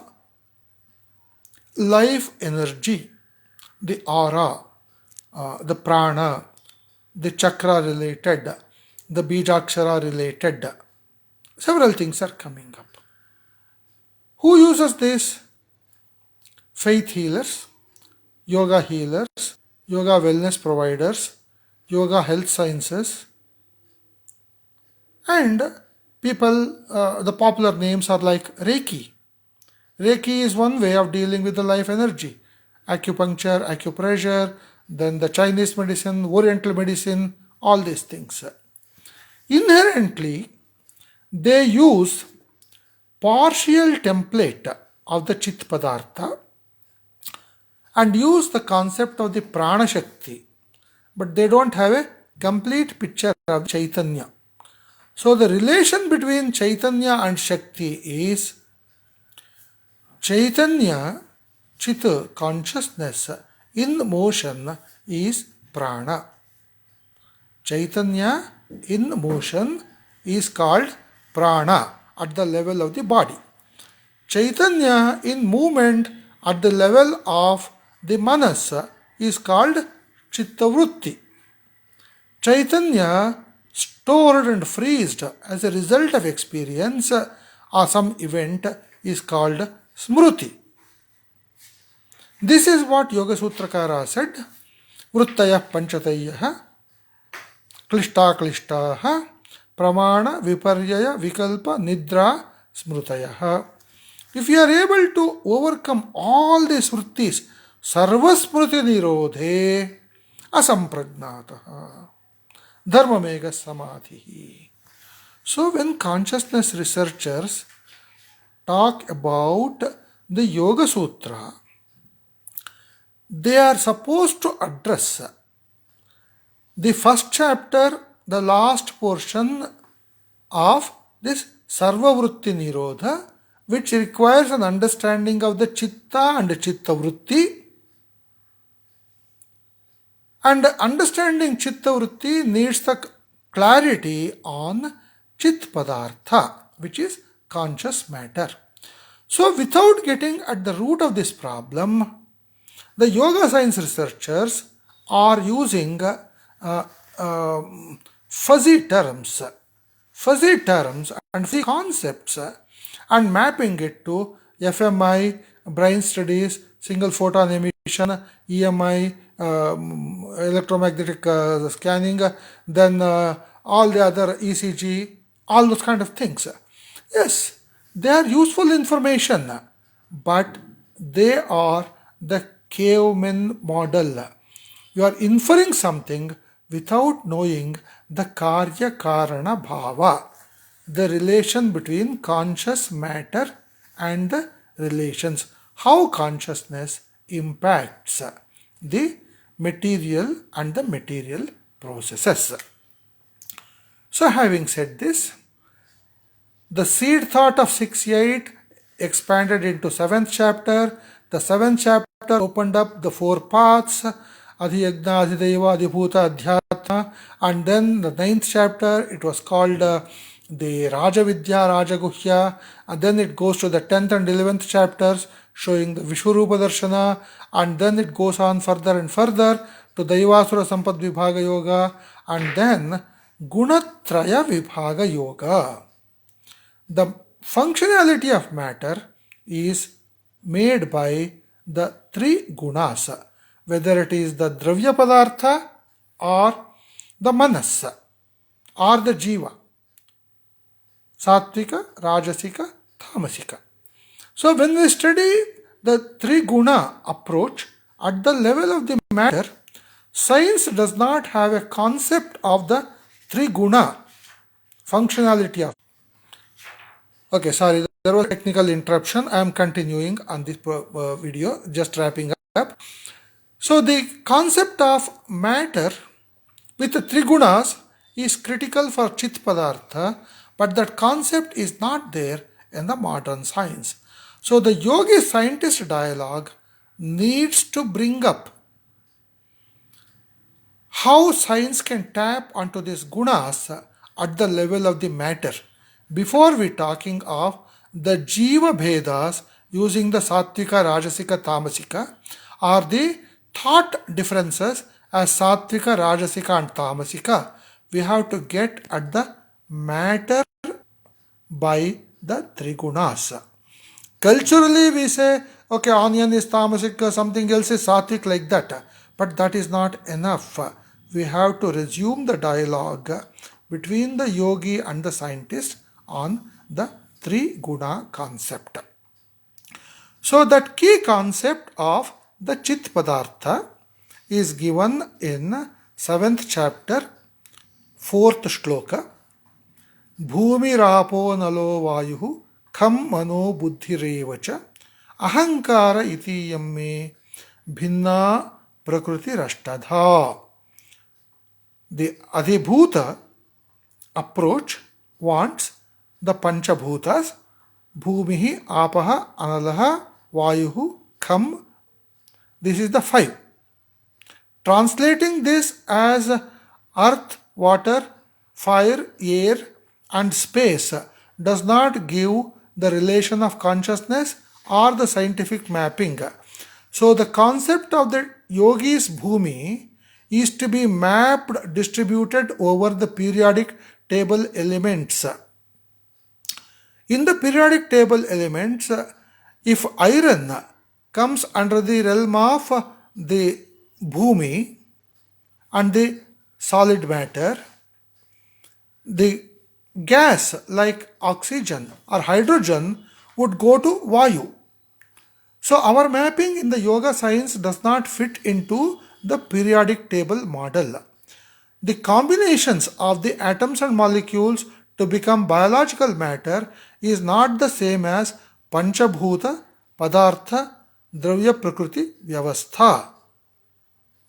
life energy, the aura, the prana, the chakra related, the bijakshara related, several things are coming up. Who uses this? Faith healers, yoga healers, yoga wellness providers, yoga health sciences, and people, the popular names are like Reiki. Reiki is one way of dealing with the life energy. Acupuncture, acupressure, then the Chinese medicine, Oriental medicine, all these things. Inherently, they use partial template of the Chit Padartha and use the concept of the Prana Shakti, but they don't have a complete picture of Chaitanya. So the relation between Chaitanya and Shakti is Chaitanya, Chit, consciousness, in motion is Prana. Chaitanya in motion is called Prana at the level of the body. Chaitanya in movement at the level of the Manas is called Chittavrutti. Chaitanya stored and freezed as a result of experience or some event is called smruti. This is what Yoga Sutrakara said. Vrittaya panchatayah klishta pramana viparyaya vikalpa nidra smrutayah. If you are able to overcome all these vrittis, sarvasmruti nirodhe asampragnatah dharmamega samadhi. So when consciousness researchers talk about the Yoga Sutra, they are supposed to address the first chapter, the last portion of this Sarvavrutti Nirodha, which requires an understanding of the Chitta and Chitta Vritti. And understanding Chitta Vritti needs the clarity on Chit Padartha, which is conscious matter. So without getting at the root of this problem, the yoga science researchers are using fuzzy terms and fuzzy concepts and mapping it to FMI, brain studies, single photon emission, EMI, electromagnetic scanning, then all the other ECG, all those kind of things. Yes, they are useful information, but they are the caveman model. You are inferring something without knowing the karya karana bhava, the relation between conscious matter and the relations, how consciousness impacts the material and the material processes. So having said this, the seed thought of 6-8 expanded into 7th chapter. The 7th chapter opened up the 4 paths, Adhiyagna, Adhideva, Adhibhuta, Adhyatma, and then the 9th chapter, it was called the Rajavidya, Rajaguhya, and then it goes to the 10th and 11th chapters showing the Vishwarupa Darshana, and then it goes on further and further to Daivasura Sampad Vibhaga Yoga, and then Gunatraya Vibhaga Yoga. The functionality of matter is made by the 3 gunas, whether it is the Dravya Padartha or the Manas or the Jiva, Sattvika, Rajasika, Tamasika. So when we study the 3 guna approach at the level of the matter, science does not have a concept of the 3 guna functionality of. Okay, sorry, there was a technical interruption. I am continuing on this video, just wrapping up. So the concept of matter with the 3 gunas is critical for Chit Padartha, but that concept is not there in the modern science. So the yogi scientist dialogue needs to bring up how science can tap onto these gunas at the level of the matter before we talking of the Jiva Bhedas using the Sattvika, Rajasika, Tamasika, or the thought differences as Sattvika, Rajasika and Tamasika. We have to get at the matter by the 3 gunas. Culturally we say, okay, onion is Tamasic, something else is Sattvic, like that. But that is not enough. We have to resume the dialogue between the yogi and the scientist on the 3 guna concept. So that key concept of the Chit Padartha is given in 7th chapter, 4th shloka. Bhumi rapo nalo vayuhu kham mano buddhirevacha ahankara iti yamme bhinna prakriti rashtadha. The Adhibhuta approach wants the Panchabhutas, Bhumihi, Apaha, Analaha, Vayuhu, Kham. This is the 5. Translating this as earth, water, fire, air and space does not give the relation of consciousness or the scientific mapping. So the concept of the yogi's Bhumi is to be mapped, distributed over the periodic table elements. In the periodic table elements, if iron comes under the realm of the Bhumi and the solid matter, the gas like oxygen or hydrogen would go to Vayu. So our mapping in the yoga science does not fit into the periodic table model. The combinations of the atoms and molecules to become biological matter is not the same as Panchabhuta, Padartha, Dravya Prakriti Vyavastha.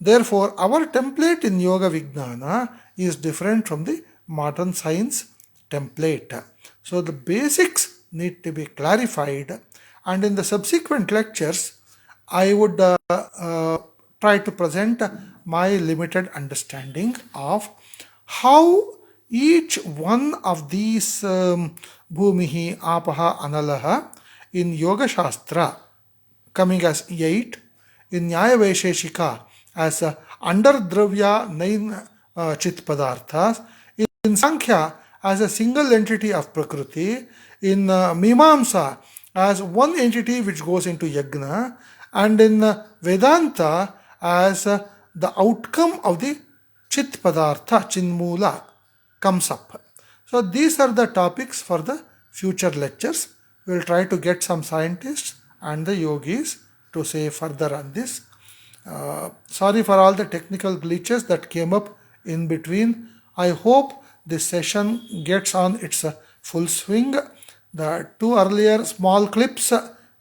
Therefore, our template in Yoga Vijnana is different from the modern science template. So, the basics need to be clarified, and in the subsequent lectures, I would try to present my limited understanding of how each one of these Bhumihi, Apaha, Analaha in Yoga Shastra coming as 8, in Nyaya Vaisheshika as under Dravya 9 Chit Padarthas, in Sankhya as a single entity of Prakriti, in Mimamsa as one entity which goes into Yagna, and in Vedanta as the outcome of the Chit Padartha, Chinmula, comes up. So these are the topics for the future lectures. We will try to get some scientists and the yogis to say further on this. Sorry for all the technical glitches that came up in between. I hope this session gets on its full swing. The two earlier small clips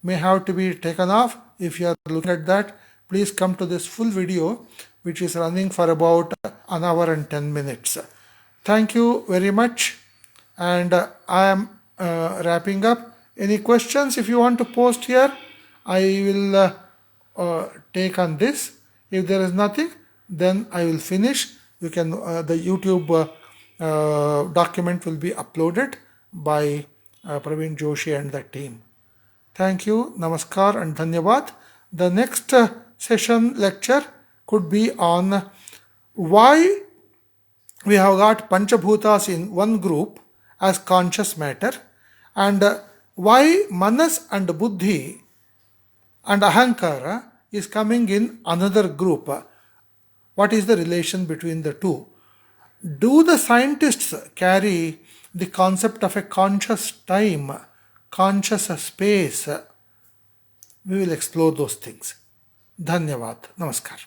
may have to be taken off. If you are looking at that, please come to this full video, which is running for about an hour and 10 minutes. Thank you very much, and I am wrapping up. Any questions if you want to post here, I will take on this. If there is nothing, then I will finish. You can the YouTube document will be uploaded by Praveen Joshi and the team. Thank you, Namaskar and Dhanyavad. The next session lecture could be on why we have got Panchabhutas in one group as conscious matter, and why Manas and Buddhi and Ahankara is coming in another group. What is the relation between the two? Do the scientists carry the concept of a conscious time, conscious space? We will explore those things. Dhanyavad. Namaskar.